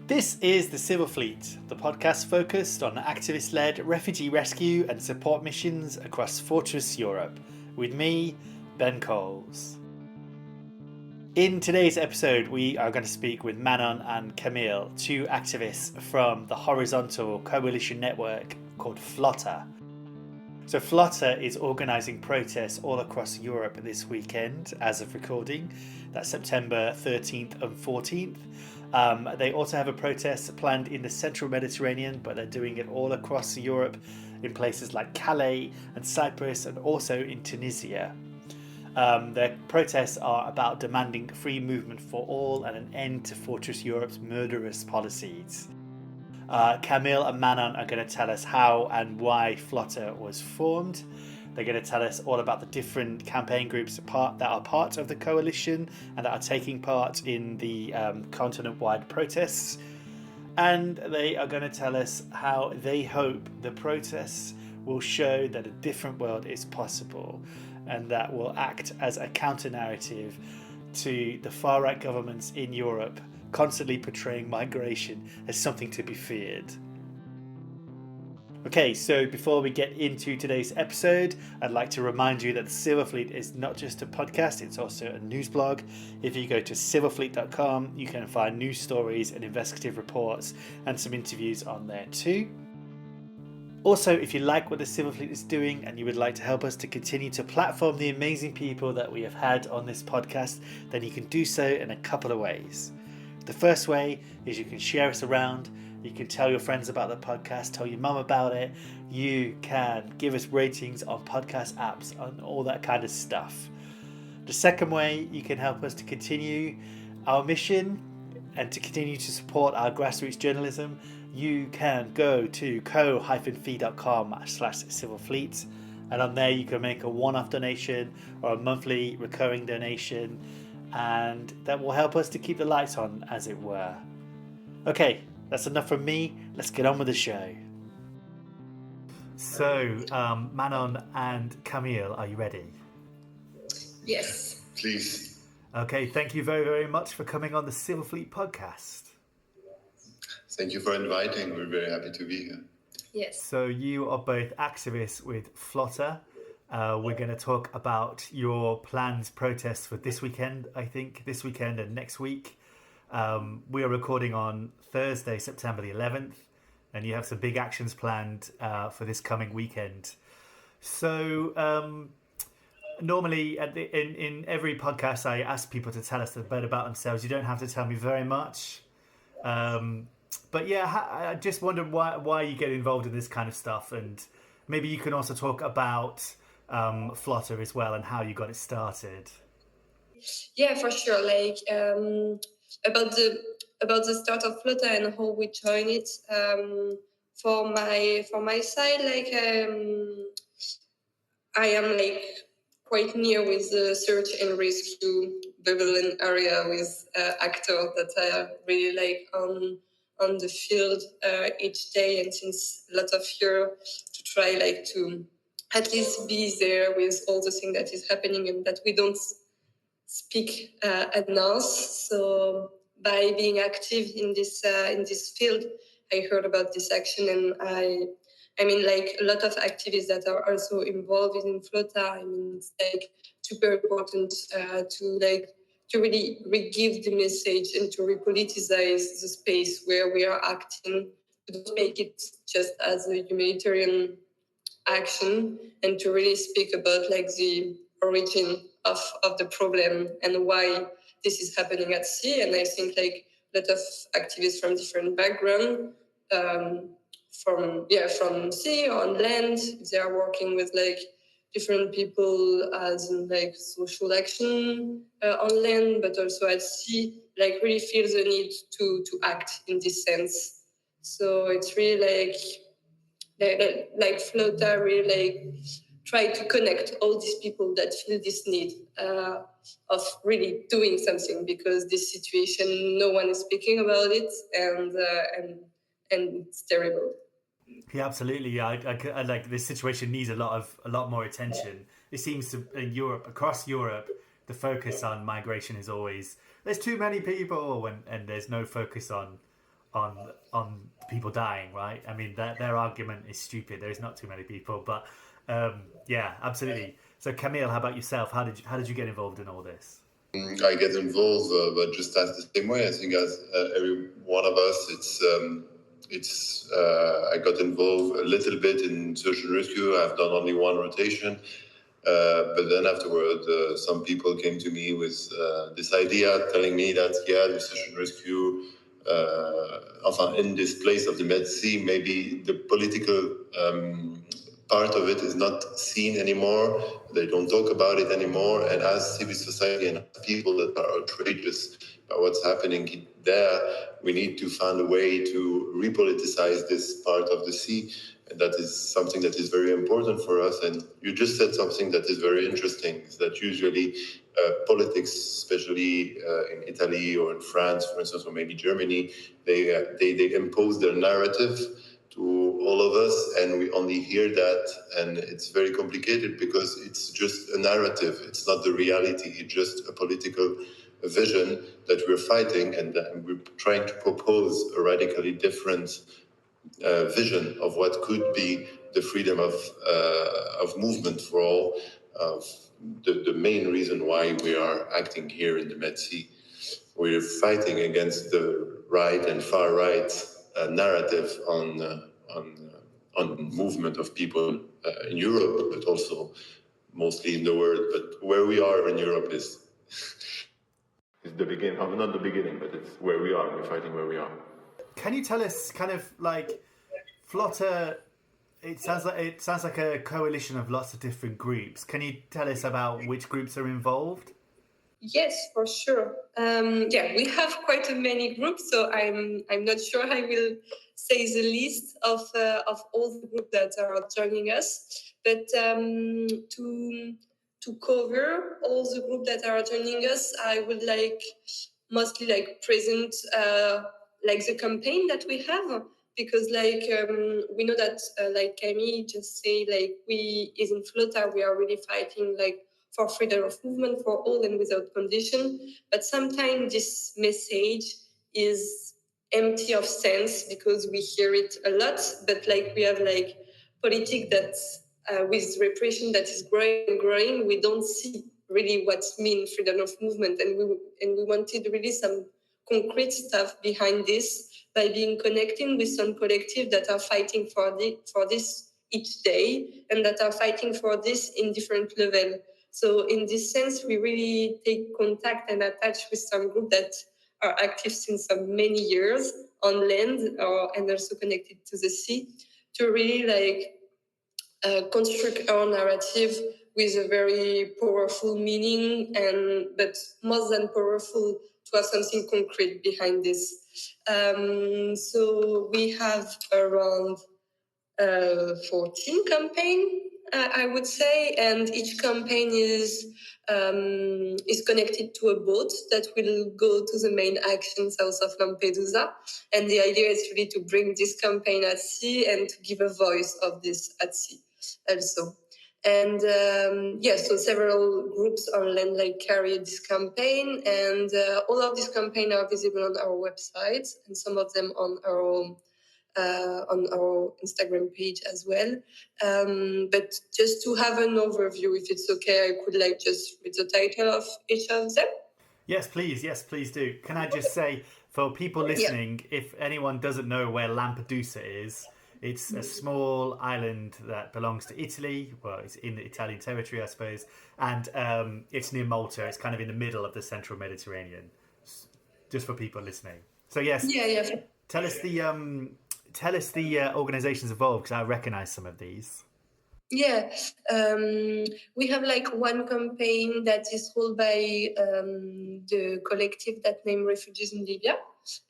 This is the Civil Fleet, the podcast focused on activist-led refugee rescue and support missions across Fortress Europe, with me, Ben Coles. In today's episode, we are going to speak with Manon and Camille, two activists from the horizontal coalition network called F.Lotta. So F.Lotta is organising protests all across Europe this weekend as of recording. That's September 13th and 14th. They also have a protest planned in the central Mediterranean, but they're doing it all across Europe in places like Calais and Cyprus and also in Tunisia. Their protests are about demanding free movement for all and an end to Fortress Europe's murderous policies. Camille and Manon are going to tell us how and why F.Lotta was formed. They're going to tell us all about the different campaign groups that are part of the coalition and that are taking part in the continent-wide protests. And they are going to tell us how they hope the protests will show that a different world is possible and that will act as a counter-narrative to the far-right governments in Europe constantly portraying migration as something to be feared. Okay, so before we get into today's episode, I'd like to remind you that the Civil Fleet is not just a podcast, it's also a news blog. If you go to civilfleet.com, you can find news stories and investigative reports and some interviews on there too. Also, if you like what the Civil Fleet is doing and you would like to help us to continue to platform the amazing people that we have had on this podcast, then you can do so in a couple of ways. The first way is you can share us around. You can tell your friends about the podcast, tell your mum about it. You can give us ratings on podcast apps and all that kind of stuff. The second way you can help us to continue our mission and to continue to support our grassroots journalism, you can go to ko-fi.com/civilfleet, and on there you can make a one-off donation or a monthly recurring donation, and that will help us to keep the lights on, as it were. Okay, that's enough from me. Let's get on with the show. So, Manon and Camille, are you ready? Yes. Please. Okay, thank you very, very much for coming on the Civil Fleet podcast. Thank you for inviting. We're very happy to be here. Yes. So you are both activists with F.Lotta. We're going to talk about your planned protests for this weekend, this weekend and next week. We are recording on Thursday, September the 11th, and you have some big actions planned for this coming weekend. So normally in every podcast, I ask people to tell us a bit about themselves. You don't have to tell me very much. But yeah, I just wondered why you get involved in this kind of stuff, and maybe you can also talk about F.Lotta as well and how you got it started. Yeah, for sure. About the start of F.Lotta and how we joined it. For my side, I am quite near with the search and rescue Babylon area with actors that I really on the field each day, and since a lot of years to try to at least be there with all the things that is happening and that we don't speak enough. So by being active in this field, I heard about this action, and I mean, a lot of activists that are also involved in F.Lotta. I mean, it's super important to really re-give the message and to repoliticize the space where we are acting, to don't make it just as a humanitarian action, and to really speak about the origin of the problem and why this is happening at sea. And I think a lot of activists from different backgrounds, from sea or on land, they are working with different people as in social action on land, but also at sea, really feel the need to act in this sense. So it's really F.Lotta really try to connect all these people that feel this need of really doing something, because this situation, no one is speaking about it, and it's terrible. Yeah, absolutely. Yeah, I like this situation needs a lot more attention. It seems to across Europe, the focus on migration is always there's too many people, and there's no focus on on people dying, right? I mean, their argument is stupid. There's not too many people, but yeah, absolutely. So Camille, how about yourself? How did you get involved in all this? I get involved, but just as the same way. I think as every one of us, it's. I got involved a little bit in search and rescue. I've done only one rotation, but then afterward, some people came to me with this idea, telling me that the search and rescue, enfin, in this place of the Med Sea, maybe the political part of it is not seen anymore. They don't talk about it anymore. And as civil society and people that are outrageous about what's happening there, we need to find a way to repoliticize this part of the sea. And that is something that is very important for us. And you just said something that is very interesting, is that usually politics, especially in Italy or in France, for instance, or maybe Germany, they impose their narrative to all of us, and we only hear that, and it's very complicated because it's just a narrative. It's not the reality. It's just a political vision that we're fighting, and we're trying to propose a radically different vision of what could be the freedom of movement for all. Of the main reason why we are acting here in the Med Sea, we're fighting against the right and far right narrative on movement of people in Europe, but also mostly in the world. But where we are in Europe is the beginning of, not the beginning, but it's where we are. We're fighting where we are. Can you tell us, kind of like F.Lotta? It sounds like a coalition of lots of different groups. Can you tell us about which groups are involved? Yes, for sure. We have quite a many groups, so I'm not sure I will say the list of all the groups that are joining us, but to cover all the groups that are joining us, I would mostly present the campaign that we have, because we know that Camille just say, we is in F.Lotta, we are really fighting for freedom of movement for all and without condition. But sometimes this message is empty of sense because we hear it a lot, but we have politics that with repression that is growing and growing, we don't see really what's mean freedom of movement, and we wanted really some concrete stuff behind this by being connecting with some collective that are fighting for this each day, and that are fighting for this in different level. So in this sense, we really take contact and attach with some group that are active since many years on land and also connected to the sea, to really construct our narrative with a very powerful meaning, but more than powerful, to have something concrete behind this. So we have around 14 campaigns, I would say, and each campaign is connected to a boat that will go to the main action south of Lampedusa. And the idea is really to bring this campaign at sea and to give a voice of this at sea also. And so several groups on land carry this campaign, and all of these campaigns are visible on our website, and some of them on our Instagram page as well. But just to have an overview, if it's okay, I could just read the title of each of them. Yes, please do. Can I just say, for people listening, if anyone doesn't know where Lampedusa is, it's a small island that belongs to Italy. Well, it's in the Italian territory, I suppose, and it's near Malta. It's kind of in the middle of the central Mediterranean. Just for people listening. So yes, tell us the organizations involved, because I recognize some of these. Yeah, we have one campaign that is held by the collective that named Refugees in Libya.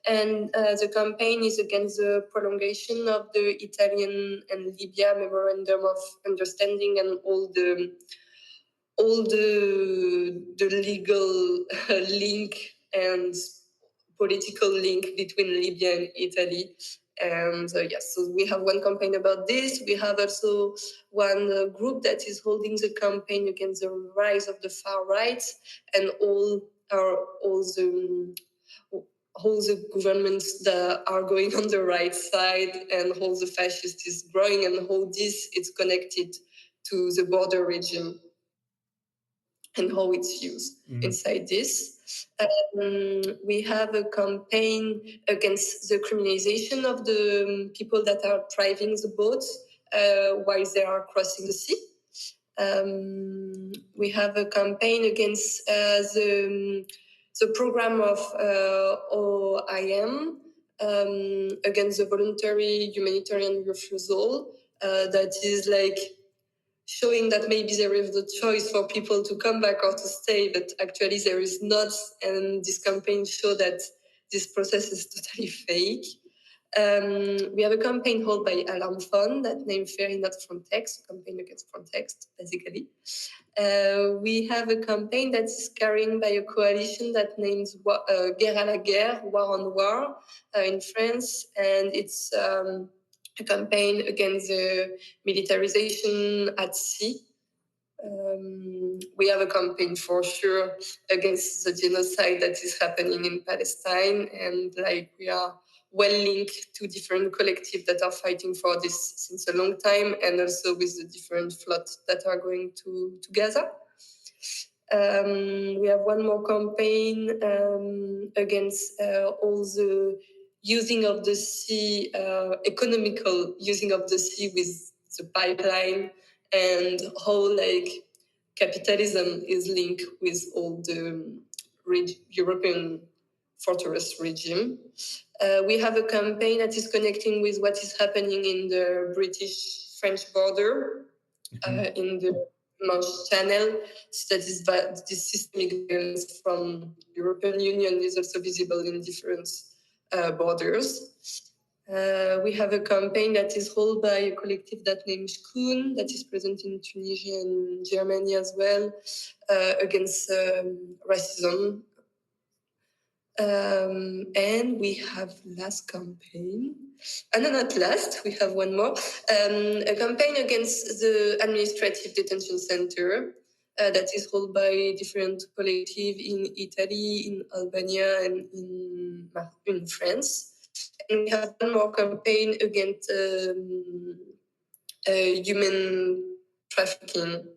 And the campaign is against the prolongation of the Italian and Libya Memorandum of Understanding and all the legal link and political link between Libya and Italy. And so we have one campaign about this. We have also one group that is holding the campaign against the rise of the far right and all the all the governments that are going on the right side and all the fascist is growing, and all this is connected to the border regime and how it's used inside this. We have a campaign against the criminalization of the people that are driving the boats while they are crossing the sea. We have a campaign against the program of OIM against the voluntary humanitarian refusal that is like showing that maybe there is the choice for people to come back or to stay, but actually there is not. And this campaign shows that this process is totally fake. We have a campaign held by Alarm Fund that named Ferry Not Frontex, a campaign against Frontex, basically. We have a campaign that is carried by a coalition that names Guerre à la Guerre, War on War, in France, and it's a campaign against the militarization at sea. We have a campaign for sure against the genocide that is happening in Palestine, and like we are well linked to different collectives that are fighting for this since a long time, and also with the different F.Lotta that are going together. We have one more campaign against all the using of the sea, economical using of the sea with the pipeline, and how like capitalism is linked with all the European fortress regime. We have a campaign that is connecting with what is happening in the British-French border, in the Manche Channel. So that is this systemic violence from European Union is also visible in different borders. We have a campaign that is held by a collective that named Shkoon, that is present in Tunisia and Germany as well, against racism. And we have last campaign. No, not last, we have one more. A campaign against the administrative detention center that is held by different collectives in Italy, in Albania, and in France. And we have one more campaign against human trafficking.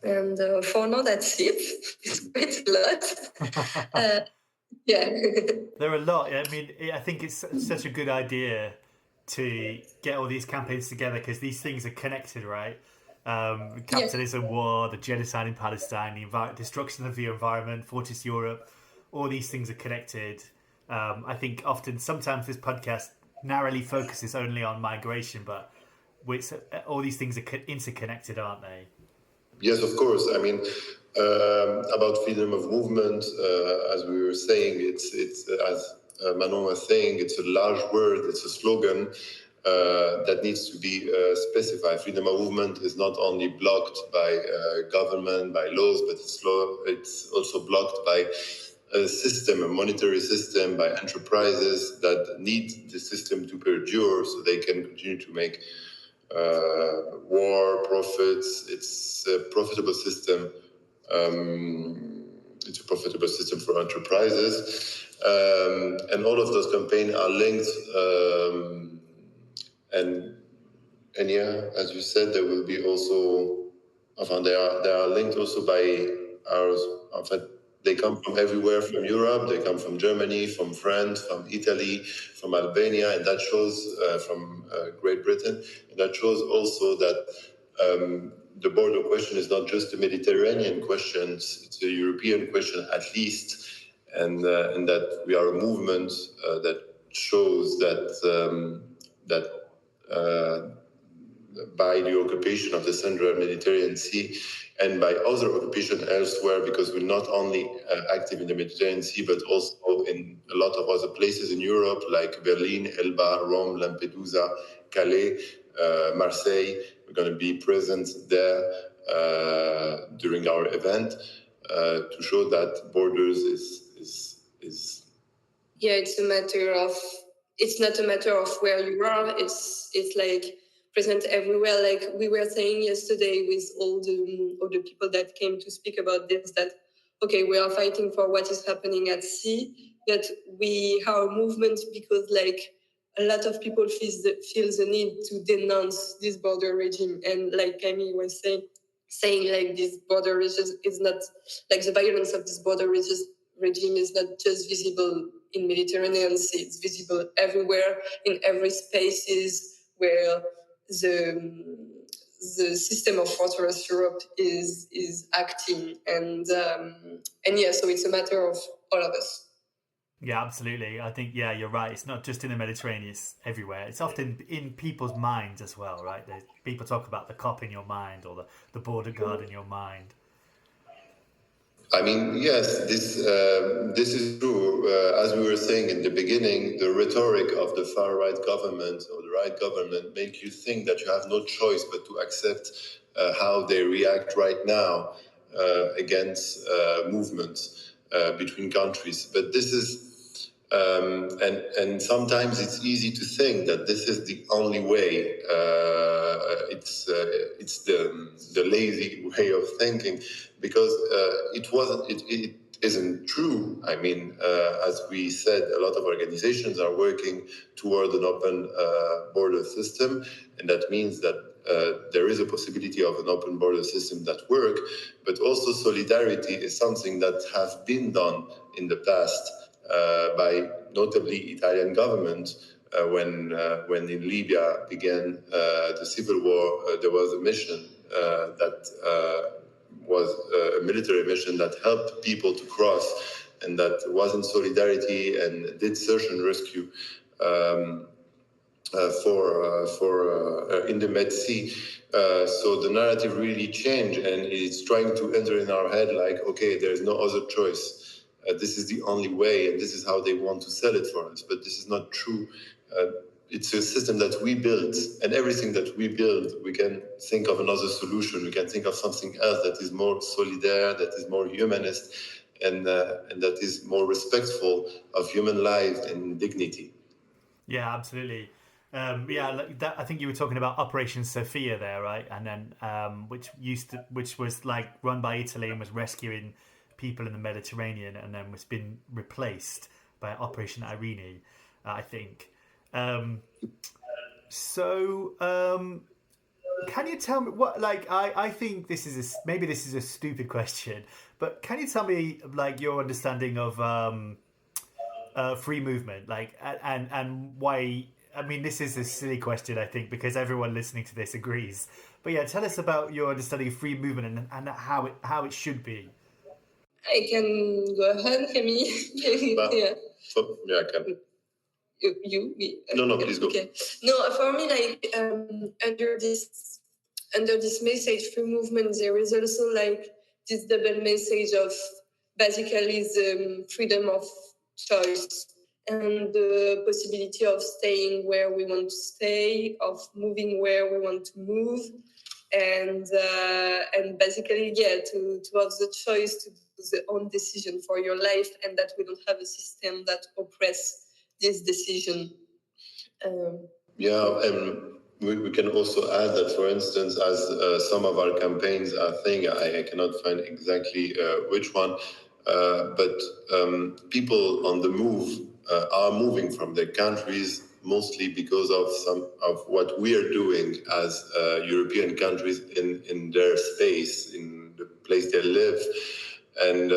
And for now, that's it. It's quite a lot. Yeah. There are a lot. I mean, I think it's such a good idea to get all these campaigns together because these things are connected, right? Capitalism, war, the genocide in Palestine, the destruction of the environment, Fortress Europe, all these things are connected. I think sometimes this podcast narrowly focuses only on migration, but all these things are interconnected, aren't they? Yes, of course. I mean, about freedom of movement, as we were saying, it's as Manon was saying, it's a large word, it's a slogan that needs to be specified. Freedom of movement is not only blocked by government, by laws, but it's also blocked by a system, a monetary system, by enterprises that need the system to perdure so they can continue to make war profits. It's a profitable system. It's a profitable system for enterprises, and all of those campaigns are linked. And yeah, as you said, there will be also. They are linked also by ours. In fact, they come from everywhere, from Europe. They come from Germany, from France, from Italy, from Albania, and that shows from Great Britain. And that shows also that the border question is not just a Mediterranean question; it's a European question at least, and that we are a movement that shows that by the occupation of the Central Mediterranean Sea and by other occupation elsewhere, because we're not only active in the Mediterranean Sea, but also in a lot of other places in Europe, like Berlin, Elba, Rome, Lampedusa, Calais, Marseille. We're going to be present there during our event to show that borders is. Yeah, it's not a matter of where you are. It's like present everywhere. Like we were saying yesterday with all the people that came to speak about this, that okay, we are fighting for what is happening at sea, but we are a movement because like a lot of people feel the need to denounce this border regime. And like Camille was saying like this border regime is not, like the violence of this border regime is not just visible in Mediterranean Sea, it's visible everywhere, in every spaces where the system of fortress Europe is acting, and yeah, so it's a matter of all of us. Yeah, absolutely. I think, yeah, you're right. It's not just in the Mediterranean, it's everywhere. It's often in people's minds as well, right? People talk about the cop in your mind or the border guard in your mind. I mean, yes, this is true. As we were saying in the beginning, the rhetoric of the far right government or the right government make you think that you have no choice but to accept how they react right now against movements between countries. But this is and sometimes it's easy to think that this is the only way. It's the lazy way of thinking, because it isn't true. I mean, as we said, a lot of organizations are working toward an open border system, and that means that there is a possibility of an open border system that work, but also solidarity is something that has been done in the past by notably Italian government. When in Libya began the civil war, there was a mission that was a military mission that helped people to cross, and that was in solidarity and did search and rescue in the Med Sea. So the narrative really changed, and it's trying to enter in our head like, okay, there's no other choice. This is the only way, and this is how they want to sell it for us. But this is not true. It's a system that we built, and everything that we build, we can think of another solution. We can think of something else that is more solidaire, that is more humanist, and that is more respectful of human life and dignity. Yeah, absolutely. I think you were talking about Operation Sophia there, right? And then which was like run by Italy and was rescuing people in the Mediterranean, and then was been replaced by Operation Irene, I think. Can you tell me what? Like, I think maybe this is a stupid question, but can you tell me like your understanding of free movement, like, and why? I mean, this is a silly question, I think, because everyone listening to this agrees. But yeah, tell us about your understanding of free movement and how it should be. I can go ahead, Camille. Yeah, I can. No, please go. Okay. No, for me, like under this message, free movement, there is also like this double message of basically the freedom of choice and the possibility of staying where we want to stay, of moving where we want to move, and basically, yeah, to have the choice to do the own decision for your life, and that we don't have a system that oppresses this decision. Yeah, and we can also add that, for instance, as some of our campaigns are saying, I cannot find exactly which one, but people on the move are moving from their countries mostly because of some of what we are doing as European countries in their space, in the place they live, and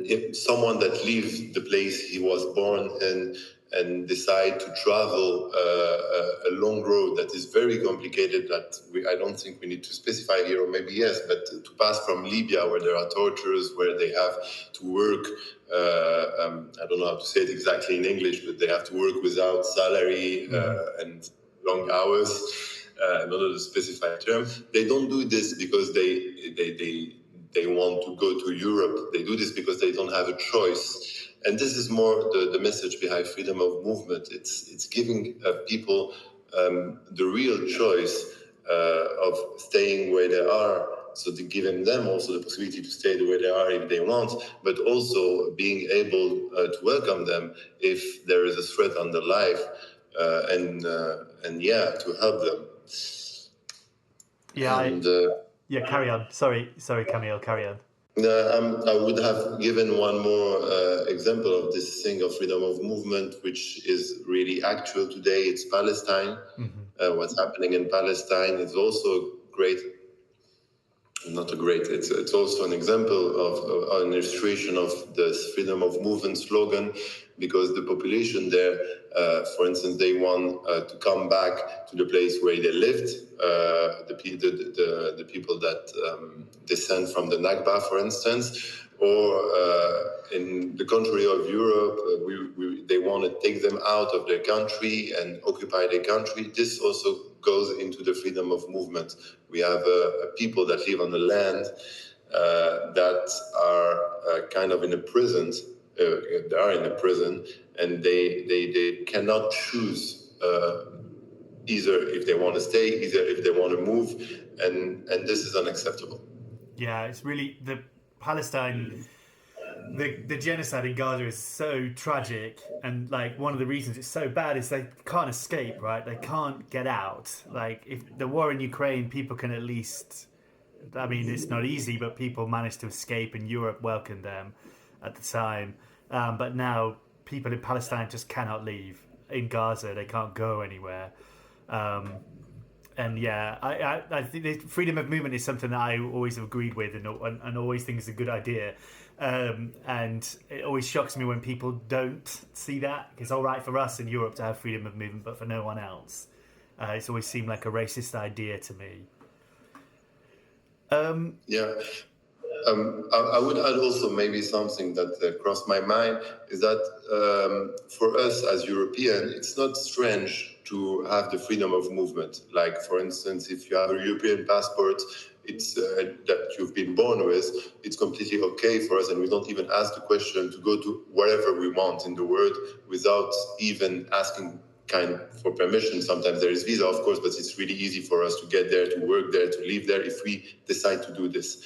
if someone that leaves the place he was born in and decide to travel a long road that is very complicated, that I don't think we need to specify here, or maybe yes, but to pass from Libya, where there are tortures, where they have to work, I don't know how to say it exactly in English, but they have to work without salary and long hours, not a specified term. They don't do this because they want to go to Europe. They do this because they don't have a choice. And this is more the message behind freedom of movement. It's giving people the real choice of staying where they are. So to giving them also the possibility to stay where they are if they want, but also being able to welcome them if there is a threat on their life, and to help them. Yeah, carry on. Sorry, Camille, carry on. I would have given one more example of this thing of freedom of movement, which is really actual today. It's Palestine. What's happening in Palestine is also great. Not a great. It's also an example of an illustration of this freedom of movement slogan, because the population there, for instance, they want to come back to the place where they lived. The people that descend from the Nakba, for instance, or in the country of Europe, they want to take them out of their country and occupy their country. This also goes into the freedom of movement. We have people that live on the land that are kind of in a prison. They are in a prison, and they cannot choose either if they want to stay, either if they want to move, and this is unacceptable. Yeah, it's really the Palestine. The genocide in Gaza is so tragic, and like one of the reasons it's so bad is they can't escape, right? They can't get out. Like if the war in Ukraine, people can at least, I mean, it's not easy, but people managed to escape, and Europe welcomed them at the time. But now people in Palestine just cannot leave. In Gaza, they can't go anywhere. And yeah, I think the freedom of movement is something that I always have agreed with and always think is a good idea. And it always shocks me when people don't see that. It's all right for us in Europe to have freedom of movement, but for no one else. It's always seemed like a racist idea to me. Yeah. I would add also maybe something that crossed my mind is that for us as European, it's not strange to have the freedom of movement. Like, for instance, if you have a European passport, it's that you've been born with, it's completely okay for us, and we don't even ask the question to go to wherever we want in the world without even asking for permission. Sometimes there is visa, of course, but it's really easy for us to get there, to work there, to live there if we decide to do this.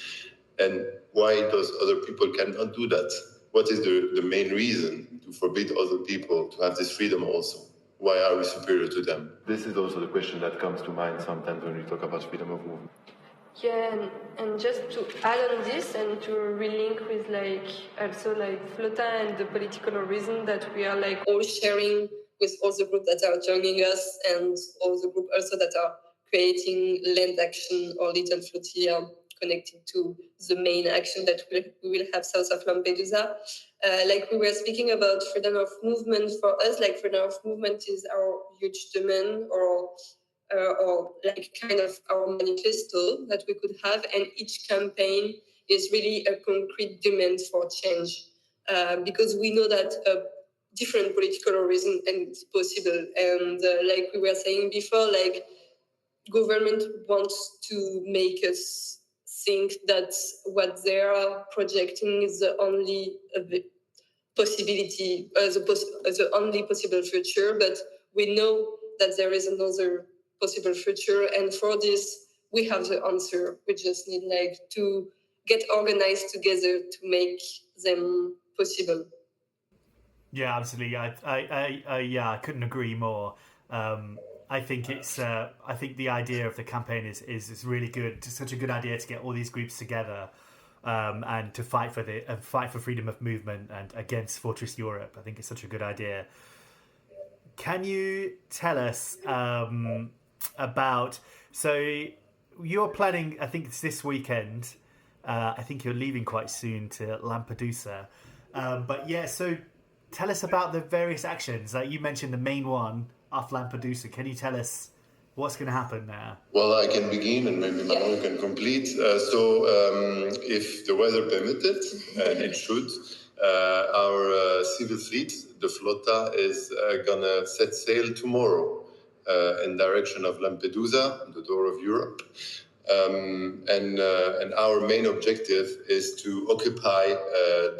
And why those other people cannot do that? What is the main reason to forbid other people to have this freedom also? Why are we superior to them? This is also the question that comes to mind sometimes when we talk about freedom of movement. Yeah, and just to add on this and to relink with also F.Lotta and the political reason that we are all sharing with all the groups that are joining us and all the groups also that are creating land action or little flotilla connected to the main action that we will have south of Lampedusa. We were speaking about freedom of movement. For us, freedom of movement is our huge demand or kind of our manifesto that we could have, and each campaign is really a concrete demand for change because we know that different political reason and it's possible, and like we were saying before, government wants to make us think that what they are projecting is the only possibility, the only possible future, but we know that there is another possible future, and for this we have the answer. We just need to get organized together to make them possible. Yeah, absolutely. I couldn't agree more. I think it's. I think the idea of the campaign is really good. It's such a good idea to get all these groups together and to fight for freedom of movement and against Fortress Europe. I think it's such a good idea. Can you tell us about? So you're planning. I think it's this weekend. I think you're leaving quite soon to Lampedusa. But yeah, so tell us about the various actions. Like you mentioned, the main one off Lampedusa. Can you tell us what's going to happen there? Well, I can begin and maybe Manon can complete. If the weather permitted, and it should, our civil fleet, the F.Lotta, is going to set sail tomorrow in direction of Lampedusa, the door of Europe. And our main objective is to occupy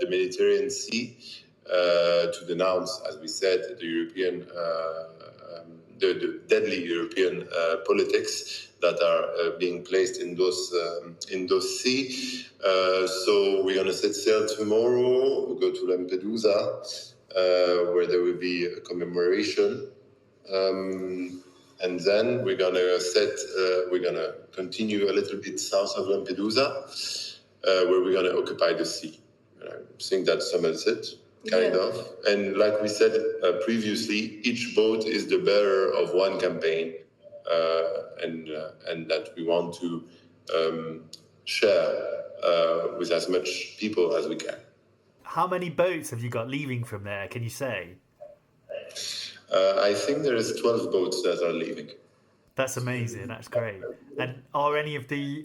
the Mediterranean Sea to denounce, as we said, the European, the deadly European politics that are being placed in those seas. So we're going to set sail tomorrow. We'll go to Lampedusa, where there will be a commemoration. And then we're gonna continue a little bit south of Lampedusa, where we're going to occupy the sea. I think that sums it, kind of. And like we said previously, each boat is the bearer of one campaign, and that we want to share with as much people as we can. How many boats have you got leaving from there? Can you say? I think there is 12 boats that are leaving. That's amazing. That's great. And are any of the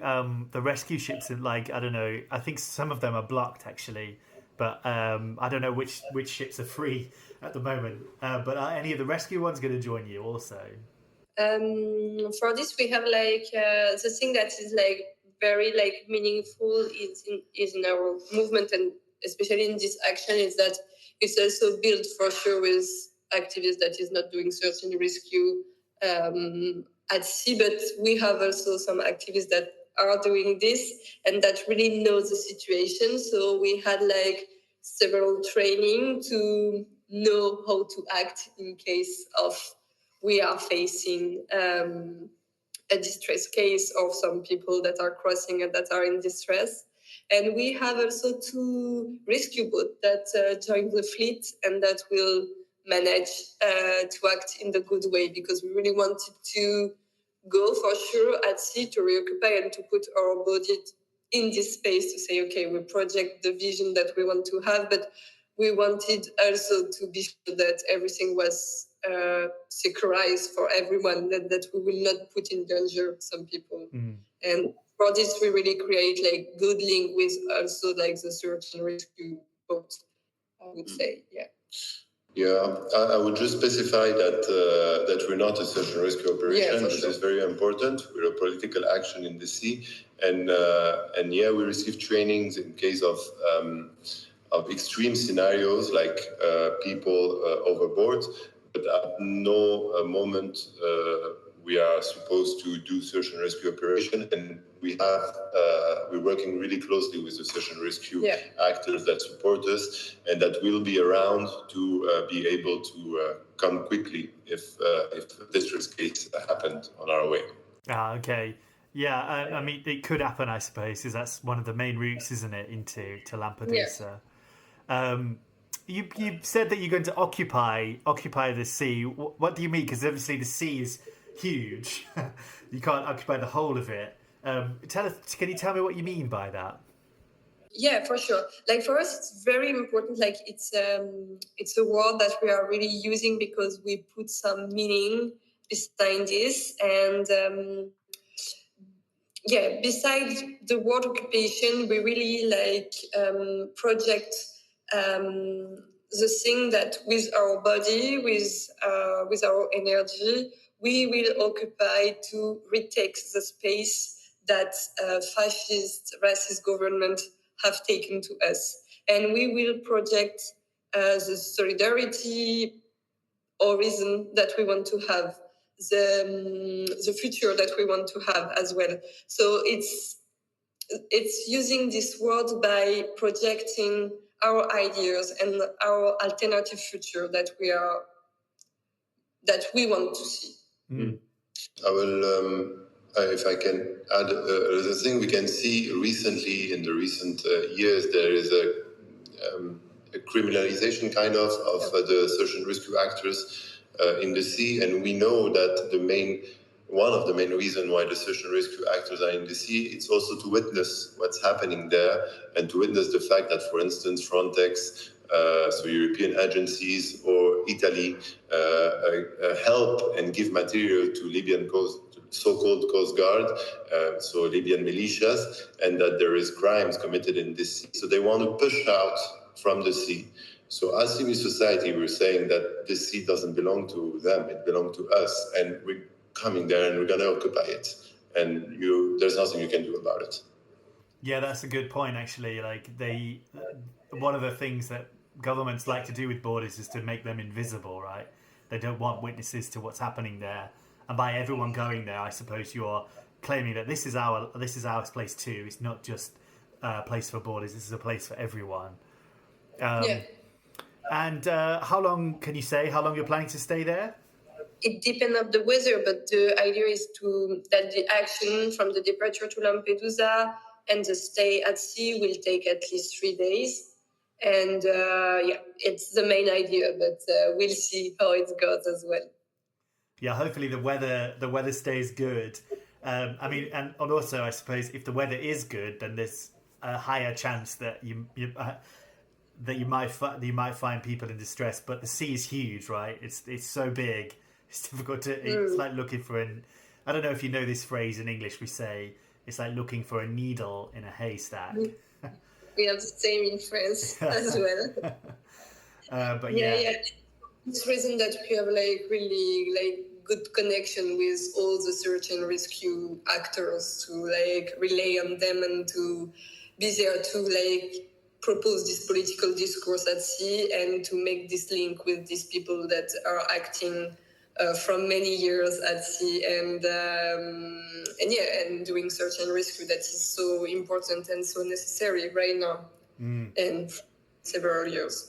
rescue ships in, like, I don't know? I think some of them are blocked actually, but I don't know which ships are free at the moment. But are any of the rescue ones going to join you also? For this, we have like the thing that is like very like meaningful is in our movement, and especially in this action, is that it's also built for sure with activists that is not doing search and rescue at sea, but we have also some activists that are doing this and that really know the situation. So we had like several training to know how to act in case of we are facing a distress case of some people that are crossing and that are in distress. And we have also 2 rescue boats that join the fleet and that will manage to act in the good way, because we really wanted to go for sure at sea to reoccupy and to put our body in this space to say, okay, we project the vision that we want to have, but we wanted also to be sure that everything was securized for everyone, that we will not put in danger some people. And for this, we really create like good link with also like the search and rescue boat, I would say, Yeah, I would just specify that we're not a search and rescue operation. This is very important. We're a political action in the sea, and we receive trainings in case of extreme scenarios like people overboard. But at no moment we are supposed to do search and rescue operation, and we're working really closely with the search and rescue actors that support us and that will be around to be able to come quickly if a distress case happened on our way. Okay. Yeah, I mean, it could happen, I suppose, because that's one of the main routes, isn't it, to Lampedusa. You said that you're going to occupy the sea. What do you mean? Because obviously the sea is huge. You can't occupy the whole of it. Can you tell me what you mean by that? Yeah, for sure. Like for us, it's very important. Like it's a word that we are really using because we put some meaning behind this. And besides the word occupation, we really like project the thing that with our body, with our energy, we will occupy to retake the space that fascist, racist government have taken to us. And we will project the solidarity or reason that we want to have, the future that we want to have as well. So it's using this word by projecting our ideas and our alternative future that we want to see. I will, if I can add the thing we can see recently in the recent years, there is a criminalization kind of the search and rescue actors in the sea, and we know that one of the main reasons why the search and rescue actors are in the sea, it's also to witness what's happening there and to witness the fact that, for instance, Frontex, so European agencies or Italy help and give material to Libyan so-called Coast Guard, so Libyan militias, and that there is crimes committed in this sea. So they want to push out from the sea. So as civil society, we're saying that this sea doesn't belong to them, it belongs to us, and we're coming there and we're going to occupy it. And there's nothing you can do about it. Yeah, that's a good point, actually. Like one of the things that governments like to do with borders is to make them invisible, right? They don't want witnesses to what's happening there. And by everyone going there, I suppose you're claiming that this is our place too. It's not just a place for borders. This is a place for everyone. And how long you're planning to stay there? It depends on the weather, but the idea is that the action from the departure to Lampedusa and the stay at sea will take at least 3 days. And it's the main idea, but we'll see how it goes as well. Yeah, hopefully the weather stays good. I mean, and also I suppose if the weather is good, then there's a higher chance that you might find people in distress. But the sea is huge, right? It's so big. It's difficult to. It's like looking for an. I don't know if you know this phrase in English. We say it's like looking for a needle in a haystack. We have the same in France as well. But yeah. It's reason that we have like really like good connection with all the search and rescue actors to like rely on them and to be there to like propose this political discourse at sea and to make this link with these people that are acting from many years at sea and doing search and rescue that is so important and so necessary right now and several years.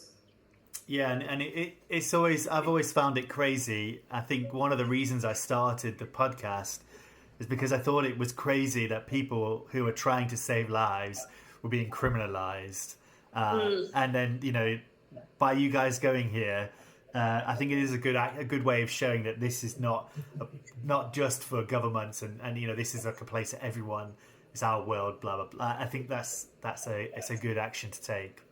Yeah, and it's always, I've always found it crazy. I think one of the reasons I started the podcast is because I thought it was crazy that people who are trying to save lives were being criminalized. And then, you know, by you guys going here, I think it is a good way of showing that this is not just for governments and you know, this is like a place that everyone, it's our world, blah blah blah. I think it's a good action to take.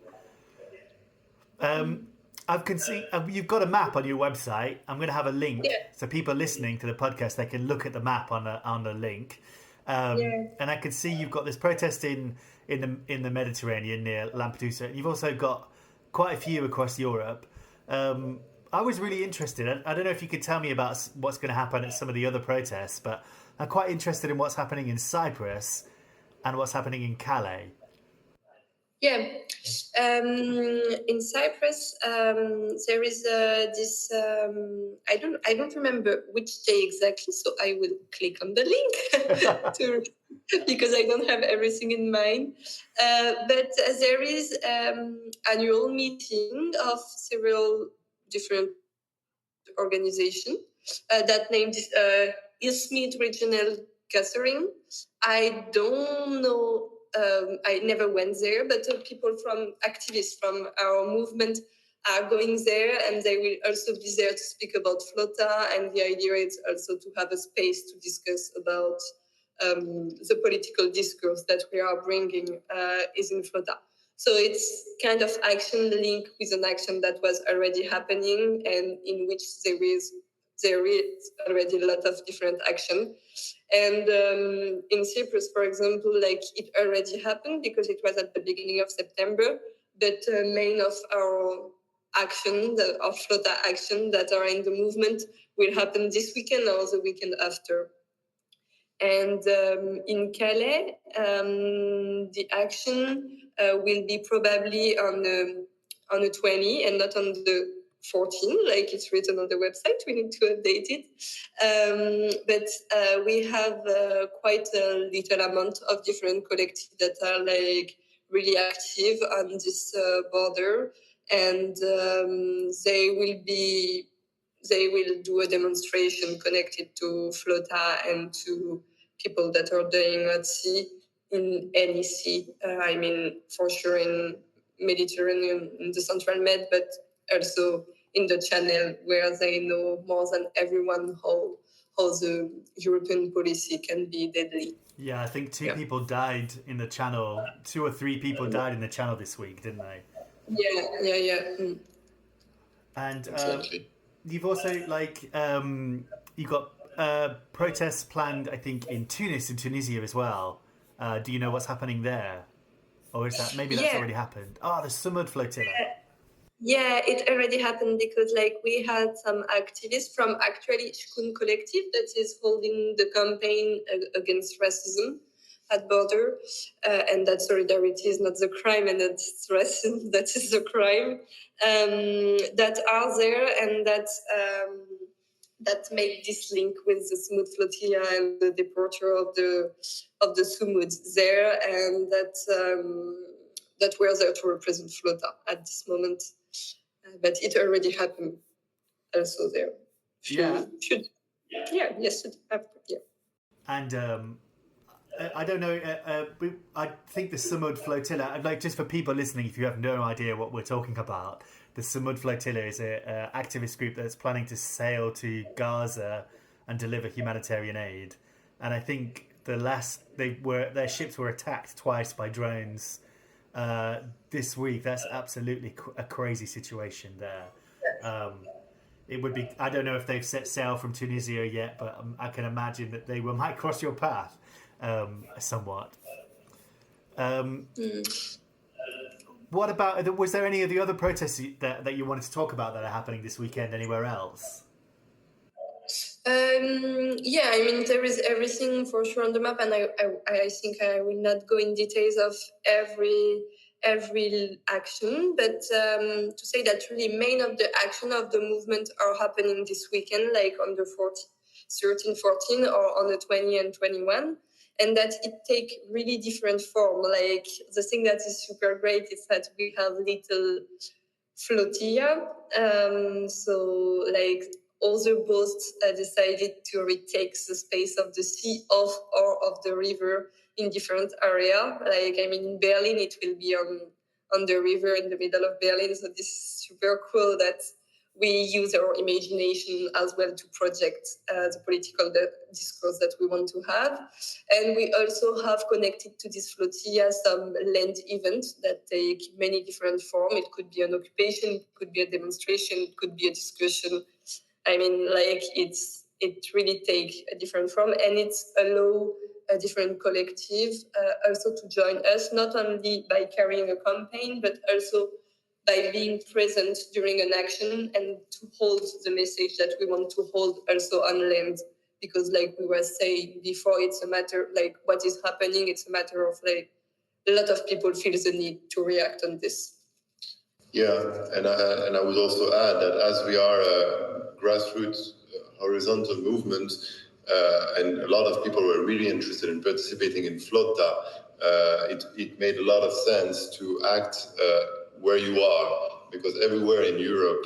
I can see you've got a map on your website. I'm going to have a link so people listening to the podcast, they can look at the map on the link. And I can see you've got this protest in the Mediterranean near Lampedusa. And you've also got quite a few across Europe. I was really interested. I don't know if you could tell me about what's going to happen at some of the other protests, but I'm quite interested in what's happening in Cyprus and what's happening in Calais. Yeah, in Cyprus there is this. I don't remember which day exactly, so I will click on the link because I don't have everything in mind. But there is annual meeting of several different organizations that named Izmit Regional Gathering. I don't know. I never went there, but people activists from our movement are going there, and they will also be there to speak about F.Lotta. And the idea is also to have a space to discuss about the political discourse that we are bringing is in F.Lotta. So it's kind of action linked with an action that was already happening, and in which there is already a lot of different action. And in Cyprus, for example, like it already happened because it was at the beginning of September, but main of our action, of F.Lotta action that are in the movement will happen this weekend or the weekend after. And in Calais, the action will be probably on the 20 and not on the 14, like it's written on the website. We need to update it. But we have quite a little amount of different collectives that are like really active on this border, and they will do a demonstration connected to F.Lotta and to people that are dying at sea in any sea. I mean, for sure in Mediterranean, in the Central Med, but also in the Channel, where they know more than everyone how the European policy can be deadly. Yeah, I think two people died in the Channel. 2 or 3 people died in the Channel this week, didn't they? Yeah. And Exactly. you've also you've got protests planned, I think, in Tunisia as well. Do you know what's happening there, or is that maybe that's already happened? The Sumud Flotilla. Yeah, it already happened because we had some activists from actually Shkun Collective that is holding the campaign against racism at border, and that solidarity is not the crime and that's racism that is the crime, that are there and that make this link with the Sumud Flotilla and the departure of the Sumuds there, and that we're there to represent F.Lotta at this moment. But it already happened also there. Yes, it happened. Yeah. And I don't know. I think the Samud Flotilla. Like, just for people listening, if you have no idea what we're talking about, the Samud Flotilla is a activist group that's planning to sail to Gaza and deliver humanitarian aid. And I think their ships were attacked twice by drones this week. That's absolutely a crazy situation there. It would be. I don't know if they've set sail from Tunisia yet, but I can imagine that they might cross your path somewhat. What about? Was there any of the other protests that you wanted to talk about that are happening this weekend anywhere else? Yeah, I mean, there is everything for sure on the map, and I think I will not go in details of every action, but to say that really main of the action of the movement are happening this weekend, like on the 13, 14, or on the 20 and 21, and that it take really different form. Like, the thing that is super great is that we have little flotilla, so like all the boats decided to retake the space of the sea or of the river in different area. Like, I mean, in Berlin, it will be on the river in the middle of Berlin. So this is super cool that we use our imagination as well to project the political discourse that we want to have. And we also have connected to this flotilla some land events that take many different forms. It could be an occupation, it could be a demonstration, it could be a discussion. I mean, like, it really takes a different form, and it's allow a different collective also to join us, not only by carrying a campaign, but also by being present during an action and to hold the message that we want to hold also on land. Because, like we were saying before, it's a matter, like, what is happening, it's a matter of, like, a lot of people feel the need to react on this. Yeah, and I would also add that as we are a grassroots horizontal movement, and a lot of people were really interested in participating in F.Lotta, it made a lot of sense to act where you are, because everywhere in Europe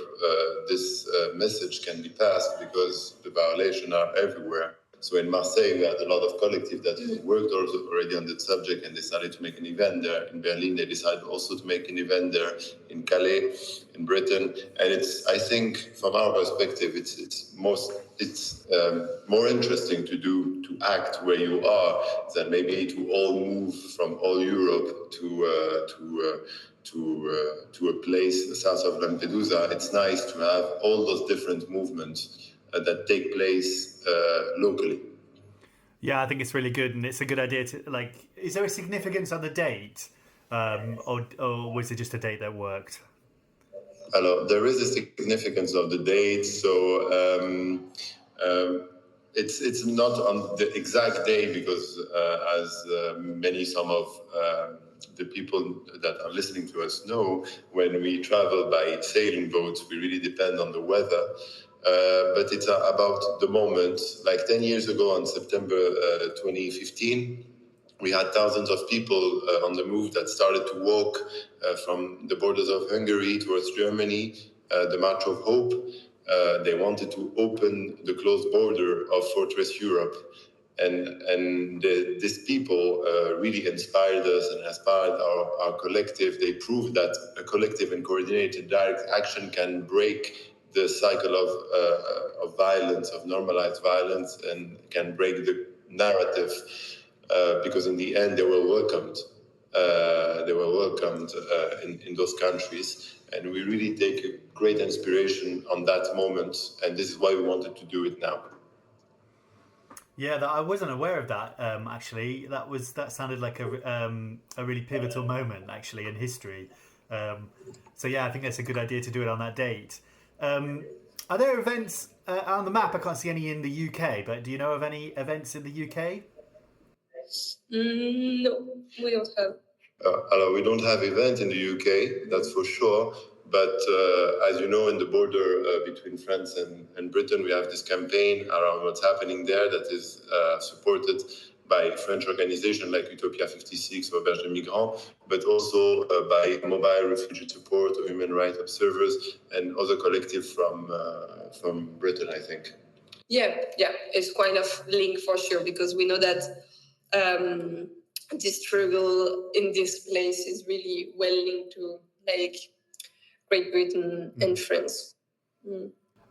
this message can be passed, because the violations are everywhere. So in Marseille, we had a lot of collective that worked also already on that subject, and they started to make an event there. In Berlin, they decided also to make an event there. In Calais, in Britain, and it's, I think, from our perspective, it's more interesting to act where you are than maybe to all move from all Europe to a place south of Lampedusa. It's nice to have all those different movements that take place locally. Yeah, I think it's really good, and it's a good idea to, like. Is there a significance on the date, or was it just a date that worked? Alors, there is a significance of the date, so it's not on the exact day, because as some of the people that are listening to us know, when we travel by sailing boats, we really depend on the weather. But it's about the moment. Like 10 years ago, on September 2015, we had thousands of people on the move that started to walk from the borders of Hungary towards Germany, the March of Hope. They wanted to open the closed border of Fortress Europe. And these people really inspired us and inspired our collective. They proved that a collective and coordinated direct action can break the cycle of violence, of normalized violence, and can break the narrative, because in the end they were welcomed. In those countries, and we really take a great inspiration on that moment, and this is why we wanted to do it now. Yeah, I wasn't aware of that. Actually, that sounded like a really pivotal moment, actually, in history. So yeah, I think that's a good idea to do it on that date. Are there events on the map? I can't see any in the UK, but do you know of any events in the UK? No, we don't have. We don't have event in the UK, that's for sure. But as you know, in the border between France and Britain, we have this campaign around what's happening there that is supported by French organizations like Utopia 56 or Auberge des Migrants, but also by Mobile Refugee Support or Human Rights Observers and other collectives from Britain, I think. Yeah, it's kind of linked for sure, because we know that this struggle in this place is really well linked to like Great Britain and France.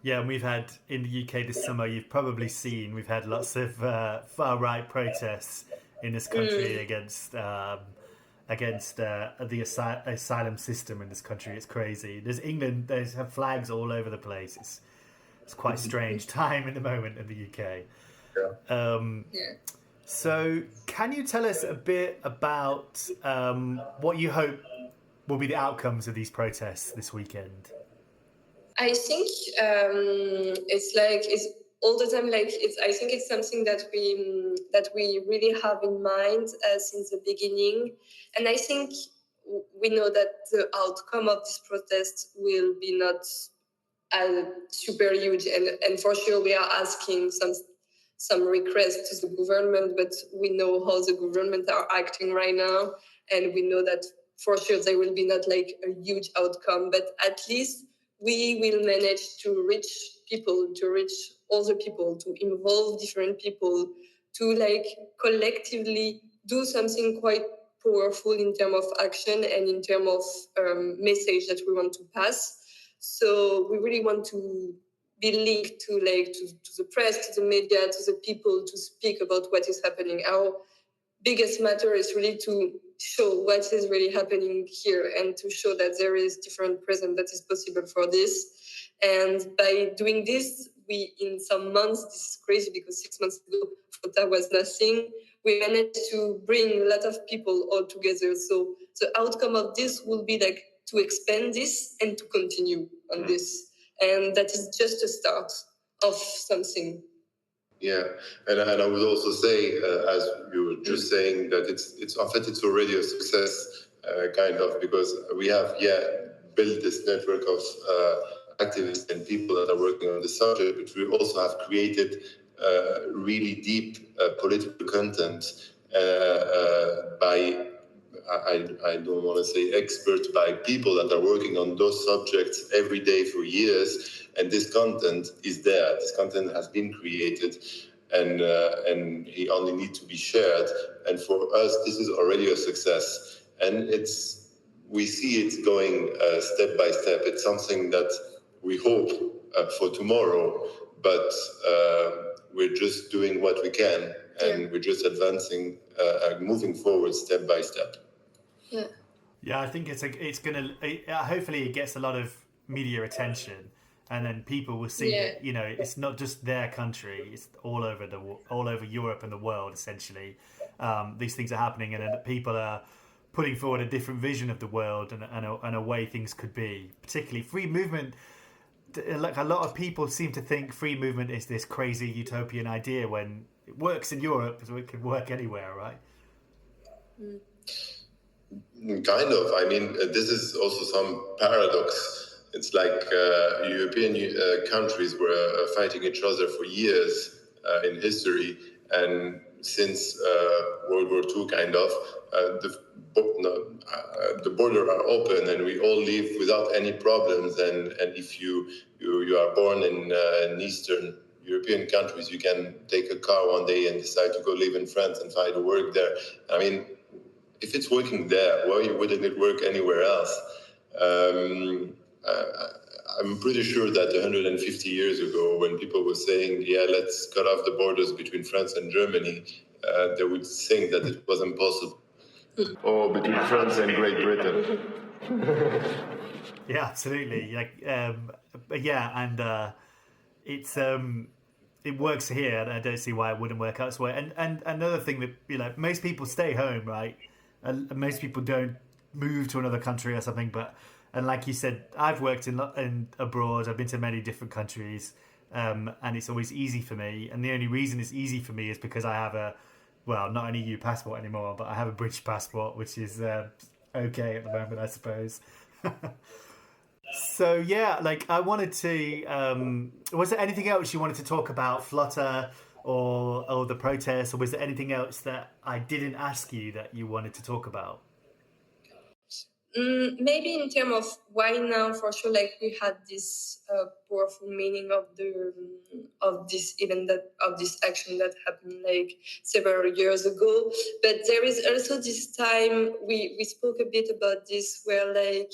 Yeah, and we've had in the UK this summer, you've probably seen, we've had lots of far-right protests in this country against the asylum system in this country. It's crazy. There's England, they have flags all over the place. It's quite a strange time in the moment in the UK. So can you tell us a bit about what you hope will be the outcomes of these protests this weekend? I think it's all the time I think it's something that we really have in mind since the beginning, and I think we know that the outcome of this protest will be not super huge, and for sure we are asking some requests to the government, but we know how the government are acting right now, and we know that for sure there will be not like a huge outcome, but at least we will manage to reach people, to reach all the people, to involve different people, to like collectively do something quite powerful in terms of action and in terms of message that we want to pass. So we really want to be linked to the press, to the media, to the people, to speak about what is happening. Our biggest matter is really to show what is really happening here and to show that there is different present that is possible for this. And by doing this, we, in some months, this is crazy because 6 months ago, F.Lotta was nothing. We managed to bring a lot of people all together. So the outcome of this will be like to expand this and to continue on this. And that is just a start of something. Yeah, and I would also say, as you were just saying, that it's already a success, kind of, because we have built this network of activists and people that are working on the subject, but we also have created really deep political content by. I don't want to say experts, by people that are working on those subjects every day for years, and this content is there. This content has been created, and it only needs to be shared. And for us, this is already a success, and we see it going step by step. It's something that we hope for tomorrow, but we're just doing what we can, and we're just advancing, moving forward step by step. Yeah, I think hopefully it gets a lot of media attention, and then people will see that, you know, it's not just their country; it's all over Europe and the world. Essentially, these things are happening, and then people are putting forward a different vision of the world and a way things could be. Particularly free movement. Like a lot of people seem to think free movement is this crazy utopian idea when it works in Europe, so it can work anywhere, right? Kind of. I mean, this is also some paradox. It's like European countries were fighting each other for years in history, and since World War II, kind of, the borders are open, and we all live without any problems. And if you are born in Eastern European countries, you can take a car one day and decide to go live in France and find a work there. I mean, if it's working there, why wouldn't it work anywhere else? I'm pretty sure that 150 years ago, when people were saying, let's cut off the borders between France and Germany, they would think that it was impossible. Or between France and Great Britain. Yeah, absolutely. It's it works here, and I don't see why it wouldn't work elsewhere. And another thing that, you know, most people stay home, right? And most people don't move to another country or something. And like you said, I've worked in abroad. I've been to many different countries, and it's always easy for me. And the only reason it's easy for me is because I have not an EU passport anymore, but I have a British passport, which is okay at the moment, I suppose. So yeah, like I wanted to. Was there anything else you wanted to talk about, F.Lotta, or the protests, or was there anything else that I didn't ask you that you wanted to talk about? Maybe in terms of why now, for sure, like we had this powerful meaning of this event, that of this action that happened like several years ago. But there is also this time we spoke a bit about this, where like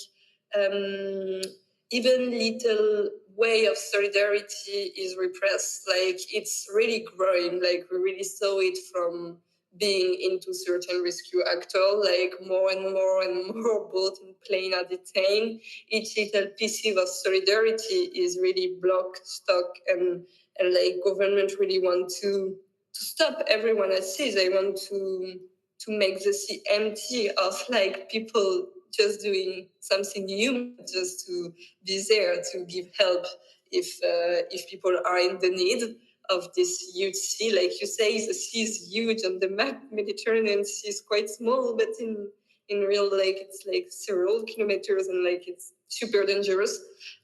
even little way of solidarity is repressed. Like it's really growing. Like we really saw it from being into search and rescue actor, like more and more and more boat and plane are detained. Each little piece of solidarity is really blocked, stuck, and like government really want to stop everyone at sea. They want to make the sea empty of like people just doing something human, just to be there to give help if people are in the need of this huge sea. Like you say, the sea is huge and the Mediterranean Sea is quite small, but in real, like it's like several kilometers and like it's super dangerous.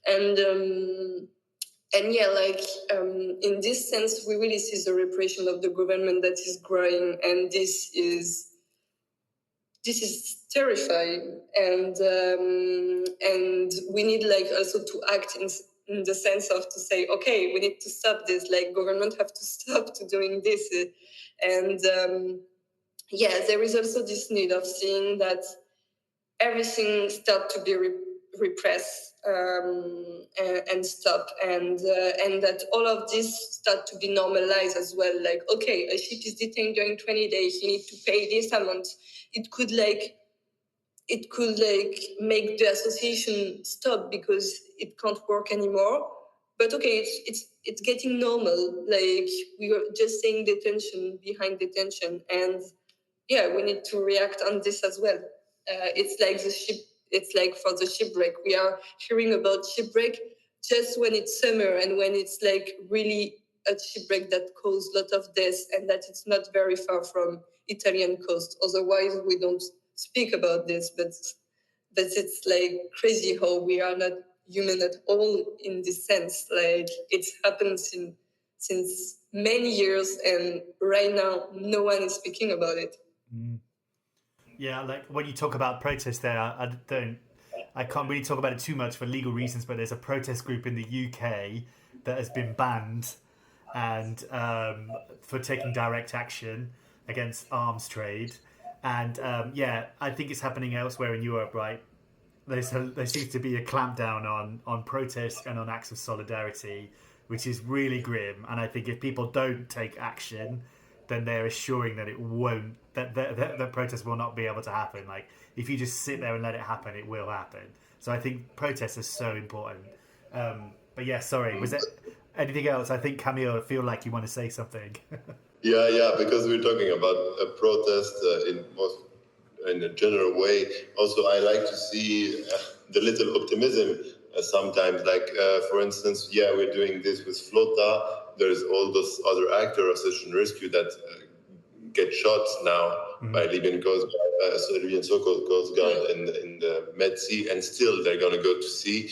And yeah, like in this sense, we really see the repression of the government that is growing, and this is terrifying, and we need like also to act in the sense of to say, okay, we need to stop this. Like government have to stop to doing this, and yeah, there is also this need of seeing that everything start to be repressed and stop, and that all of this start to be normalized as well. Like, okay, a ship is detained during 20 days, you need to pay this amount. It could make the association stop because it can't work anymore. But okay, it's getting normal. Like we were just saying detention behind detention, and yeah, we need to react on this as well. It's like the ship. It's like for the shipwreck. We are hearing about shipwreck just when it's summer and when it's like really a shipwreck that caused a lot of deaths and that it's not very far from Italian coast. Otherwise, we don't speak about this. But it's like crazy how we are not human at all in this sense. Like it's happened since many years, and right now no one is speaking about it. Yeah, like when you talk about protest there, I can't really talk about it too much for legal reasons, but there's a protest group in the UK that has been banned and for taking direct action against arms trade. And yeah, I think it's happening elsewhere in Europe, right? There seems to be a clampdown on protests and on acts of solidarity, which is really grim. And I think if people don't take action, then they're assuring that it won't, that protest will not be able to happen. Like if you just sit there and let it happen, it will happen. So I think protests are so important. But yeah, sorry, was there anything else? I think Camille, I feel like you want to say something. Yeah, because we're talking about a protest in a general way. Also, I like to see the little optimism sometimes. Like, for instance, yeah, we're doing this with F.Lotta. There's all those other actors of search and rescue that get shot now by Libyan Coast Guard, Libyan so-called Coast Guard in the Med Sea, and still they're going to go to sea.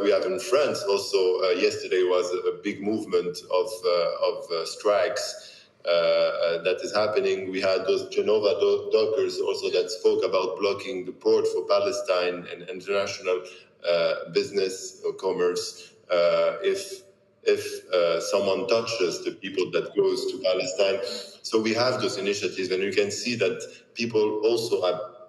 We have in France also, yesterday was a big movement of strikes that is happening. We had those Genova dockers also that spoke about blocking the port for Palestine and international business or commerce. If someone touches the people that goes to Palestine. So we have those initiatives, and you can see that people also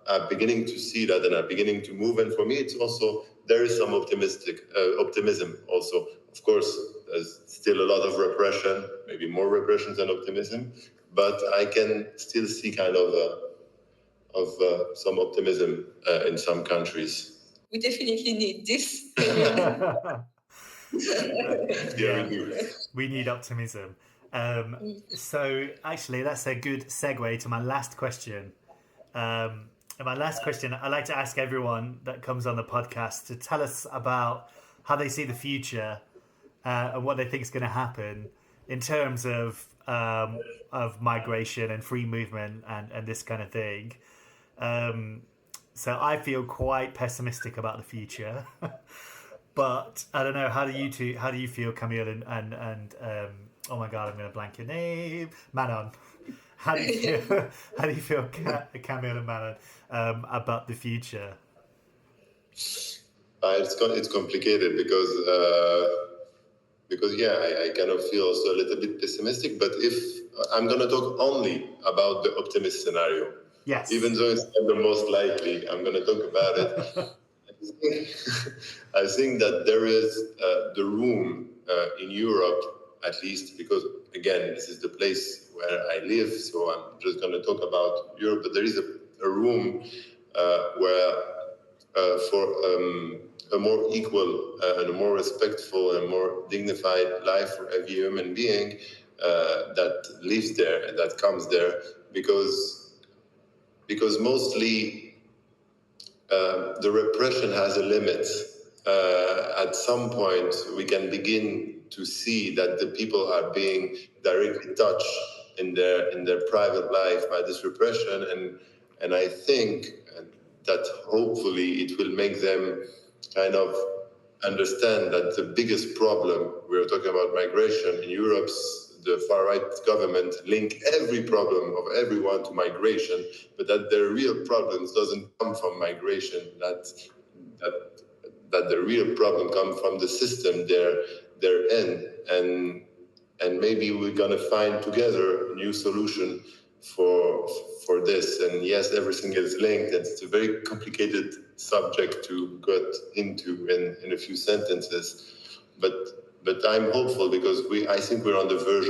are beginning to see that and are beginning to move. And for me, it's also, there is some optimism also. Of course, there's still a lot of repression, maybe more repression than optimism, but I can still see kind of some optimism in some countries. We definitely need this. Yeah, we need optimism. So actually, that's a good segue to my last question. And my last question, I like to ask everyone that comes on the podcast to tell us about how they see the future and what they think is going to happen in terms of migration and free movement and this kind of thing. So I feel quite pessimistic about the future. But I don't know. How do you feel, Camille and oh my god, I'm going to blank your name, Manon? How do you feel, Camille and Manon, about the future? It's complicated because I kind of feel also a little bit pessimistic. But if I'm going to talk only about the optimist scenario, Yes. even though it's not the most likely, I'm going to talk about it. I think that there is the room in Europe, at least, because again, this is the place where I live, so I'm just going to talk about Europe. But there is a room where for a more equal and a more respectful and more dignified life for every human being that lives there and that comes there, because mostly the repression has a limit. At some point, we can begin to see that the people are being directly touched in their private life by this repression, and I think that hopefully it will make them kind of understand that the biggest problem, we're talking about migration in Europe, the far-right government link every problem of everyone to migration, but that their real problems doesn't come from migration, that the real problem comes from the system they're in, and maybe we're gonna find together a new solution for this. And yes, everything is linked. It's a very complicated subject to get into in a few sentences, but I'm hopeful because I think we're on the verge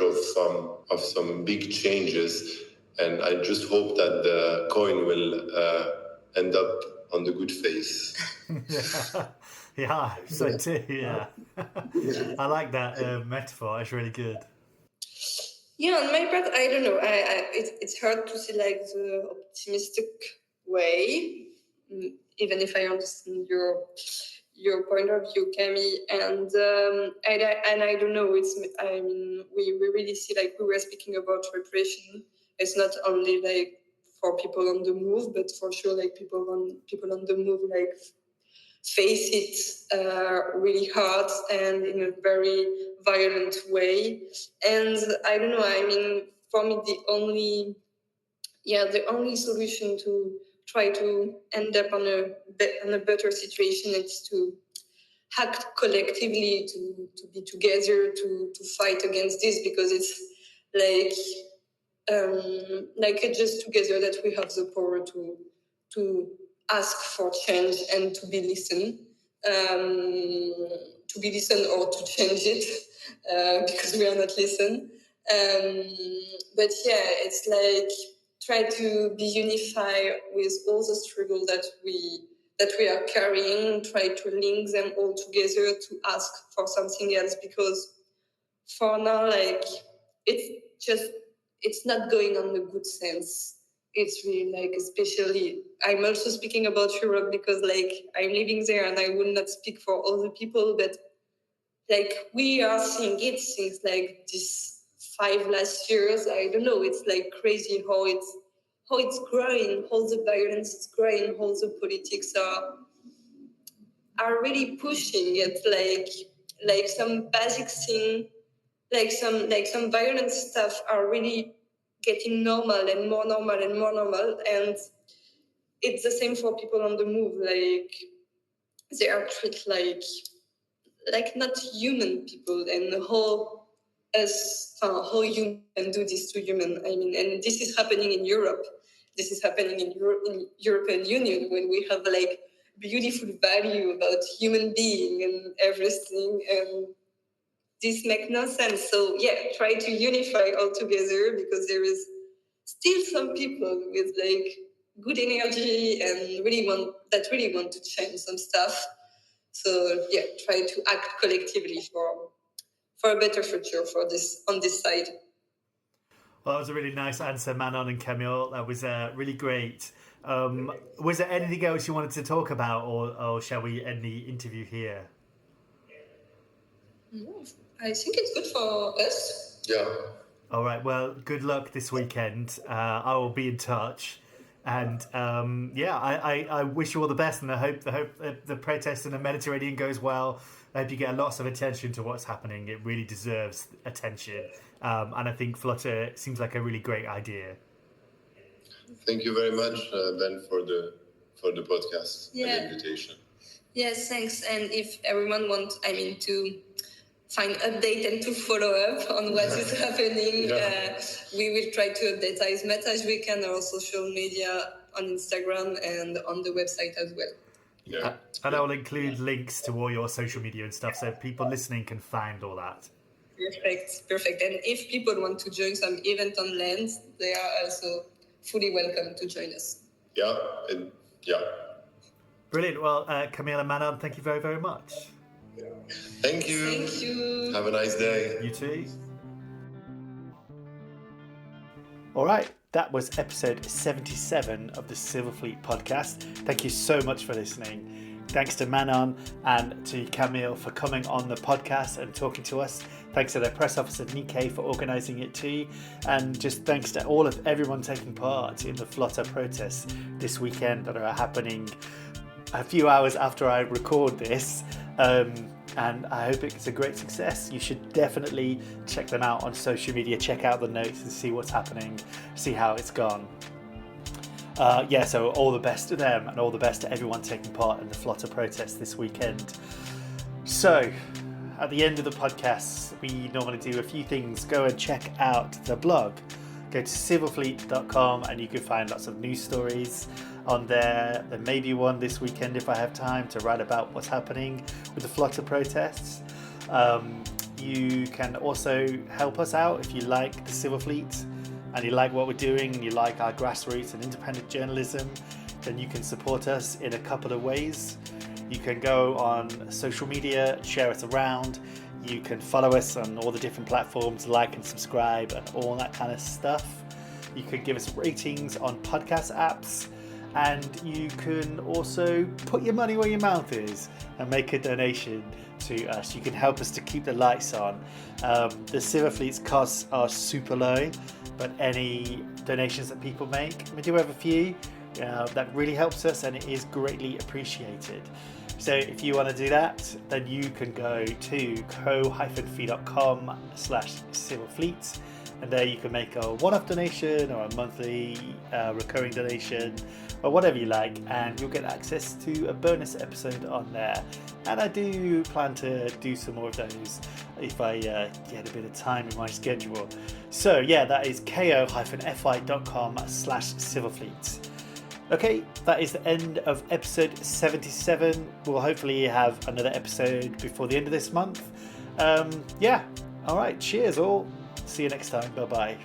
of some big changes, and I just hope that the coin will end up on the good face. Yeah, so too. Yeah, I like that metaphor. It's really good. Yeah, on my part, I don't know. It's hard to see like the optimistic way, even if I understand your point of view, Camille. And I don't know. I mean, we really see, like we were speaking about repression. It's not only like for people on the move, but for sure like people on the move like face it really hard and in a very violent way. And I don't know, I mean, for me, the only solution to try to end up on a better situation is to act collectively, to be together, to fight against this, because it's like it's just together that we have the power to ask for change and to be listened, or to change it, because we are not listened. But yeah, it's like try to be unified with all the struggle that we are carrying, try to link them all together to ask for something else, because for now, like it's not going on the good sense. It's really like, especially, I'm also speaking about Europe because like I'm living there and I will not speak for all the people, but like we are seeing it since like this 5 last years. I don't know, it's like crazy how it's growing, how the violence is growing, how the politics are really pushing it, like some basic thing, like some violent stuff are really getting normal and more normal and more normal. And it's the same for people on the move, like they are treated like not human people, and how human can do this to human. I mean, and this is happening in Europe. This is happening in European Union, when we have like beautiful value about human being and everything, and this makes no sense. So yeah, try to unify all together, because there is still some people with like good energy and really want to change some stuff. So yeah, try to act collectively for a better future for this on this side. Well, that was a really nice answer, Manon and Camille. That was really great. Was there anything else you wanted to talk about, or shall we end the interview here? I think it's good for us. Yeah. All right. Well, good luck this weekend. I will be in touch, and I wish you all the best, and I hope the protest in the Mediterranean goes well. I hope you get lots of attention to what's happening. It really deserves attention, and I think F.Lotta seems like a really great idea. Thank you very much, Ben, for the podcast and the invitation. Yes, thanks. And if everyone wants, to find update and to follow up on what is happening, we will try to update as much as we can on our social media, on Instagram and on the website as well. Yeah. And I'll include links to all your social media and stuff so people listening can find all that. Perfect. And if people want to join some event on land, they are also fully welcome to join us. Yeah. Brilliant. Well, Camille and Manon, thank you very, very much. Thank you. Thank you. Have a nice day. You too. All right, that was episode 77 of the Silver Fleet podcast. Thank you so much for listening. Thanks to Manon and to Camille for coming on the podcast and talking to us. Thanks to their press officer, Nikkei, for organising it too. And just thanks to everyone taking part in the F.Lotta protests this weekend that are happening a few hours after I record this. And I hope it's a great success. You should definitely check them out on social media, check out the notes and see what's happening, see how it's gone. So all the best to them and all the best to everyone taking part in the F.Lotta protest this weekend. So, at the end of the podcast, we normally do a few things. Go and check out the blog. Go to civilfleet.com and you can find lots of news stories on there. There may be one this weekend if I have time to write about what's happening with the F.Lotta protests. You can also help us out if you like the Civil Fleet and you like what we're doing and you like our grassroots and independent journalism, then you can support us in a couple of ways. You can go on social media, share us around. You can follow us on all the different platforms, like and subscribe and all that kind of stuff. You can give us ratings on podcast apps. And you can also put your money where your mouth is and make a donation to us. You can help us to keep the lights on. The Silver Fleet's costs are super low, but any donations that people make, we do have a few, that really helps us and it is greatly appreciated. So if you want to do that, then you can go to co-fi.com/civilfleet. And there you can make a one-off donation or a monthly recurring donation or whatever you like, and you'll get access to a bonus episode on there. And I do plan to do some more of those if I get a bit of time in my schedule. So yeah, that is ko-fi.com/civilfleet. Okay, that is the end of episode 77. We'll hopefully have another episode before the end of this month. All right, cheers all. See you next time. Bye-bye.